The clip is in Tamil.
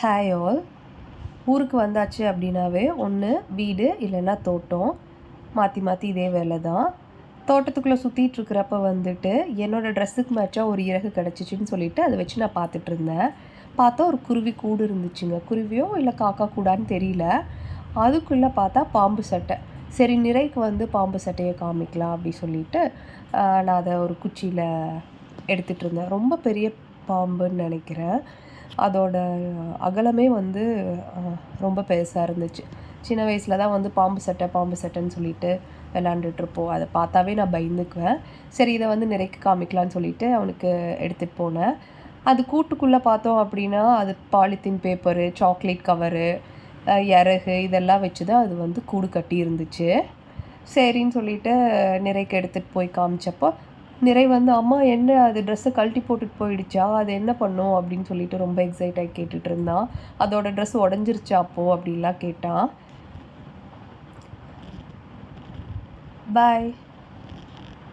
Hi all. ஊருக்கு வந்தாச்சு அப்படின்னாவே ஒன்று வீடு இல்லைன்னா தோட்டம், மாற்றி மாற்றி இதே வேலை தான். தோட்டத்துக்குள்ளே சுற்றிட்டுருக்கிறப்ப வந்துட்டு என்னோடய ட்ரெஸ்ஸுக்கு மேட்சாக ஒரு இறகு கிடச்சிச்சின்னு சொல்லிவிட்டு அதை வச்சு நான் பார்த்துட்ருந்தேன். பார்த்தா ஒரு குருவி கூடு இருந்துச்சுங்க. குருவியோ இல்லை காக்கா கூடான்னு தெரியல. அதுக்குள்ளே பார்த்தா பாம்பு சட்டை. சரி, நிறைக்கு வந்து பாம்பு சட்டையை காமிக்கலாம் அப்படி சொல்லிட்டு நான் அதை ஒரு குச்சியில் எடுத்துகிட்டு இருந்தேன். ரொம்ப பெரிய பாம்புன்னு நினைக்கிறேன். அதோட அகலமே வந்து ரொம்ப பெருசாக இருந்துச்சு. சின்ன வயசில் தான் வந்து பாம்பு சட்டைன்னு சொல்லிட்டு விளாண்டுட்ருப்போம். அதை பார்த்தாவே நான் பயந்துக்குவேன். சரி, இதை வந்து நிறைக்கு காமிக்கலான்னு சொல்லிட்டு அவனுக்கு எடுத்துகிட்டு போனேன். அது கூட்டுக்குள்ளே பார்த்தோம் அப்படின்னா அது பாலித்தீன் பேப்பரு, சாக்லேட் கவரு, இறகு இதெல்லாம் வச்சு தான் அது வந்து கூடு கட்டி இருந்துச்சு. சரின்னு சொல்லிட்டு நிறைக்கு எடுத்துகிட்டு போய் காமிச்சப்போ நிறை வந்து, அம்மா என்ன அது ட்ரெஸ்ஸை கழட்டி போட்டுட்டு போயிடுச்சா, அது என்ன பண்ணும் அப்படின்னு சொல்லிட்டு ரொம்ப எக்ஸைட் ஆகி கேட்டுட்டு இருந்தான். அதோட ட்ரெஸ் உடஞ்சிருச்சா அப்போ அப்படின்லாம் கேட்டான். பாய்.